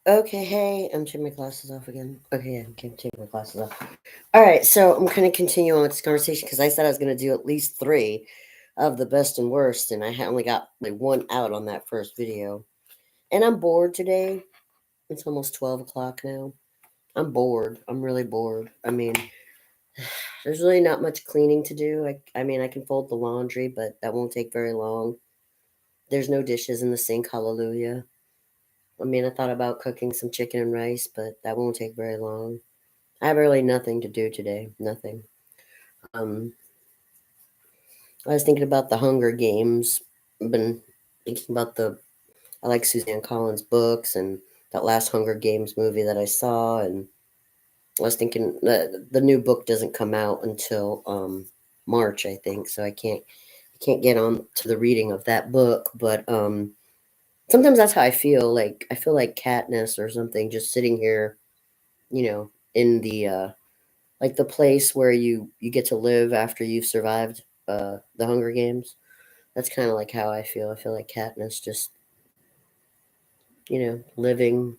Okay, hey, I'm taking my glasses off again. Okay, yeah, okay, I'm taking my glasses off. All right, so I'm going to continue on with this conversation because I said I was going to do at least three of the best and worst, and only got like one out on that first video. And I'm bored today. It's almost 12 o'clock now. I'm bored. I'm really bored. I mean, there's really not much cleaning to do. I can fold the laundry, but that won't take very long. There's no dishes in the sink, hallelujah. I mean, I thought about cooking some chicken and rice, but that won't take very long. I have really nothing to do today. Nothing. Um, I was thinking about the Hunger Games. I've been thinking about I like Suzanne Collins' books and that last Hunger Games movie that I saw. And I was thinking the new book doesn't come out until March, I think. So I can't get on to the reading of that book. But sometimes that's how I feel. Like, I feel like Katniss or something just sitting here, in the place where you get to live after you've survived the Hunger Games. That's kind of like how I feel. I feel like Katniss just living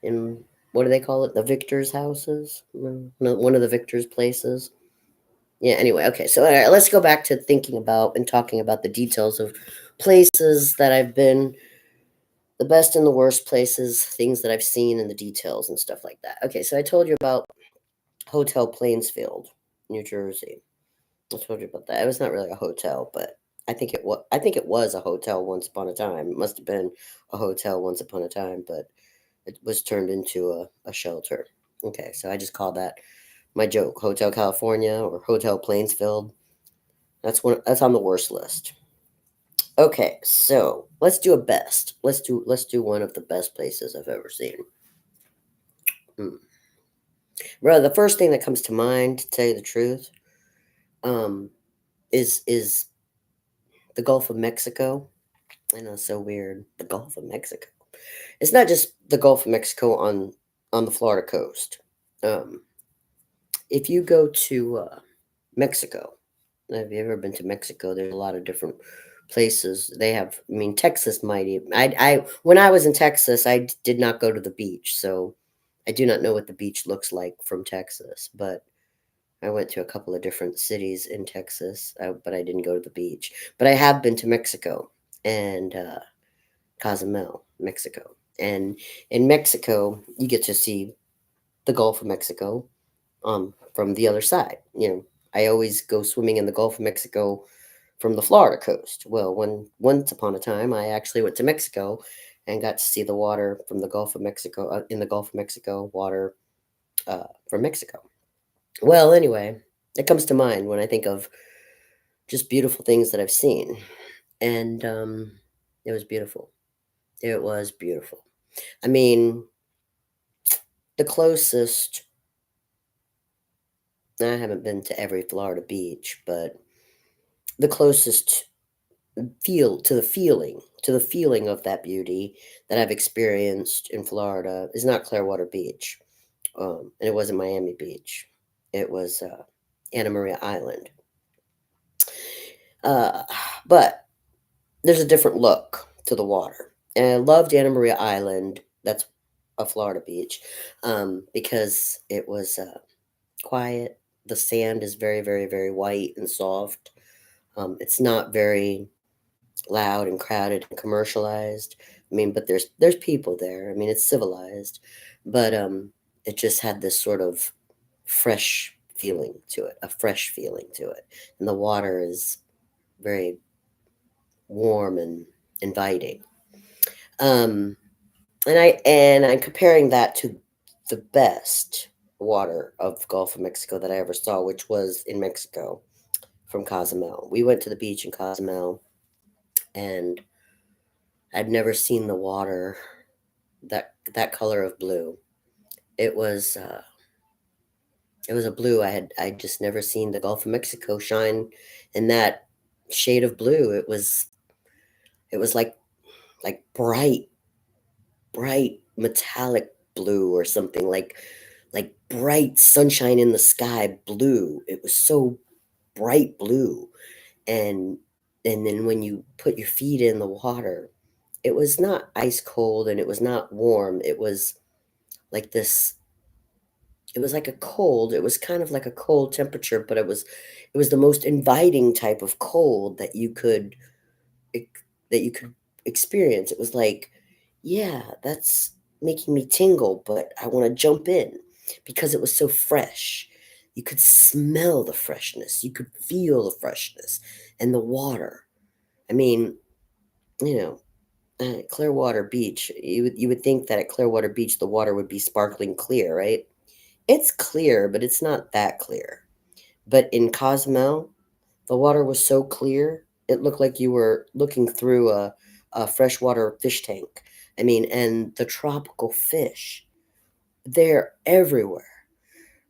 in, what do they call it? The victors' houses. No, one of the victors' places. Yeah. Anyway, okay. So all right, let's go back to thinking about and talking about the details of places that I've been, the best and the worst places, things that I've seen, and the details and stuff like that. Okay. So I told you about Hotel Plainsfield, New Jersey. I told you about that. It was not really a hotel, but I think it was a hotel once upon a time. It must have been a hotel once upon a time, but it was turned into a shelter. Okay, so I just call that my joke, Hotel California or Hotel Plainsfield. That's on the worst list. Okay, so let's do a best. Let's do one of the best places I've ever seen. Hmm. Bro, the first thing that comes to mind, to tell you the truth, um, is the Gulf of Mexico. I know, so weird. The Gulf of Mexico. It's not just the Gulf of Mexico on the Florida coast. Um, if you go to Mexico, have you ever been to Mexico? There's a lot of different places they have. I mean, Texas might even. I when I was in Texas, did not go to the beach, so I do not know what the beach looks like from Texas. But I went to a couple of different cities in Texas, but I didn't go to the beach. But I have been to Mexico and Cozumel, Mexico. And in Mexico, you get to see the Gulf of Mexico from the other side. I always go swimming in the Gulf of Mexico from the Florida coast. Well, once upon a time, I actually went to Mexico and got to see the water from the Gulf of Mexico, in the Gulf of Mexico, water from Mexico. Well, anyway, it comes to mind when I think of just beautiful things that I've seen. And it was beautiful. It was beautiful. I mean, the closest, I haven't been to every Florida beach, but the closest to the feeling of that beauty that I've experienced in Florida is not Clearwater Beach. And it wasn't Miami Beach. It was Anna Maria Island. Uh, but there's a different look to the water. And I loved Anna Maria Island. That's a Florida beach, because it was quiet. The sand is very, very, very white and soft. It's not very loud and crowded and commercialized. I mean, but there's people there. I mean, it's civilized, but it just had this sort of fresh feeling to it, a fresh feeling to it, and the water is very warm and inviting. Um, and I'm comparing that to the best water of Gulf of Mexico that I ever saw, which was in Mexico from Cozumel. We went to the beach in Cozumel, and I'd never seen the water that color of blue. It was it was a blue I'd just never seen the Gulf of Mexico shine in that shade of blue. It was like bright metallic blue or something, like bright sunshine in the sky blue. It was so bright blue, and and then when you put your feet in the water, it was not ice cold and it was not warm. It was like this, it was like a cold. It was kind of like a cold temperature, but it was the most inviting type of cold that you could that you could experience. It was like, yeah, that's making me tingle, but I want to jump in because it was so fresh. You could smell the freshness, you could feel the freshness and the water. I mean, you know, Clearwater Beach, you would think that at Clearwater Beach the water would be sparkling clear, right? It's clear, but it's not that clear. But in Cozumel, the water was so clear, it looked like you were looking through a freshwater fish tank. I mean, and the tropical fish, they're everywhere.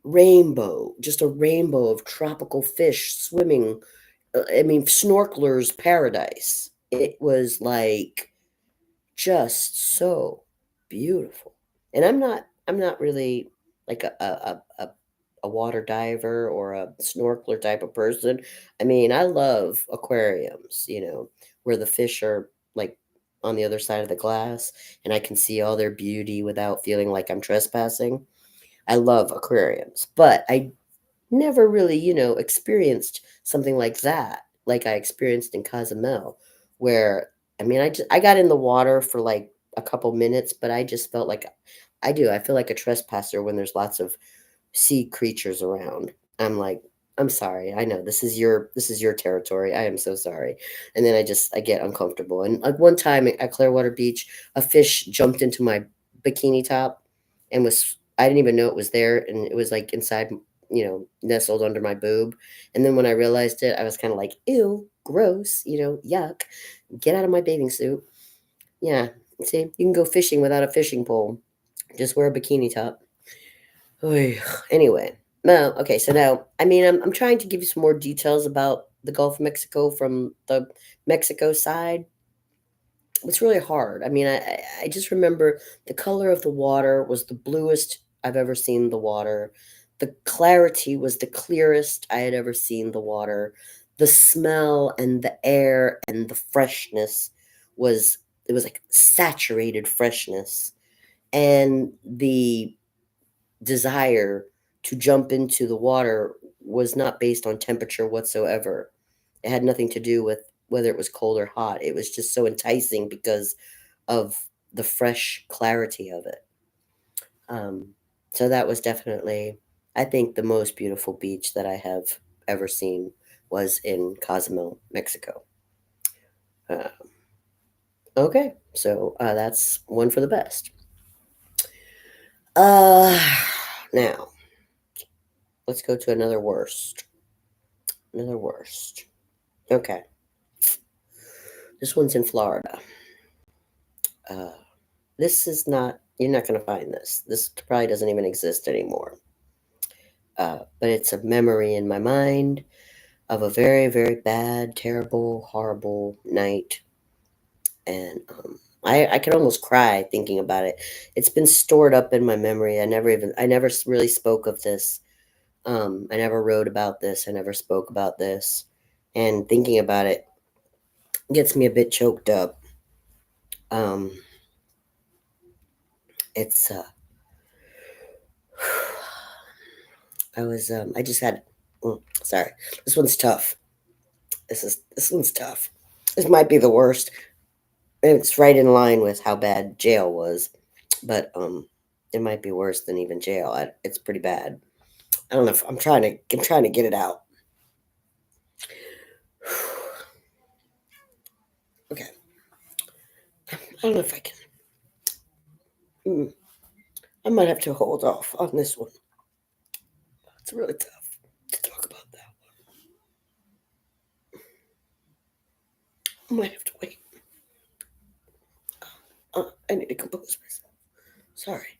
Rainbow, just a rainbow of tropical fish swimming. I mean, snorkelers paradise. It was like just so beautiful. And I'm not really like a water diver or a snorkeler type of person. I mean, I love aquariums, where the fish are like on the other side of the glass and I can see all their beauty without feeling like I'm trespassing. I love aquariums, but I never really, experienced something like that, like I experienced in Cozumel, where I mean, I got in the water for like a couple minutes, but I just felt like I feel like a trespasser when there's lots of sea creatures around. I'm like, I'm sorry. I know this is your territory. I am so sorry. And then I get uncomfortable. And like one time at Clearwater Beach, a fish jumped into my bikini top and I didn't even know it was there and it was like inside, nestled under my boob. And then when I realized it, I was kind of like, ew, gross, yuck. Get out of my bathing suit. Yeah. See, you can go fishing without a fishing pole. Just wear a bikini top. Oy, anyway, no, okay, so now, I mean, I'm trying to give you some more details about the Gulf of Mexico from the Mexico side. It's really hard. I mean, I just remember the color of the water was the bluest I've ever seen the water. The clarity was the clearest I had ever seen the water. The smell and the air and the freshness was it was like saturated freshness. And the desire to jump into the water was not based on temperature whatsoever. It had nothing to do with whether it was cold or hot. It was just so enticing because of the fresh clarity of it. Um, so that was definitely, I think, the most beautiful beach that I have ever seen was in Cozumel, Mexico. Uh, okay, so that's one for the best. Uh, now let's go to another worst. Another worst. Okay. This one's in Florida. Uh, this is not, you're not going to find this. This probably doesn't even exist anymore. But it's a memory in my mind of a very, very bad, terrible, horrible night. And I could almost cry thinking about it. It's been stored up in my memory. I never really spoke of this. I never wrote about this. I never spoke about this. And thinking about it gets me a bit choked up. Um, it's I just had sorry. This one's tough. This one's tough. This might be the worst. It's right in line with how bad jail was, but it might be worse than even jail. It's pretty bad. I don't know if I'm trying to get it out. Okay. I don't know if I can. I might have to hold off on this one. It's really tough to talk about that. I might have to wait. I need to compose myself. Sorry.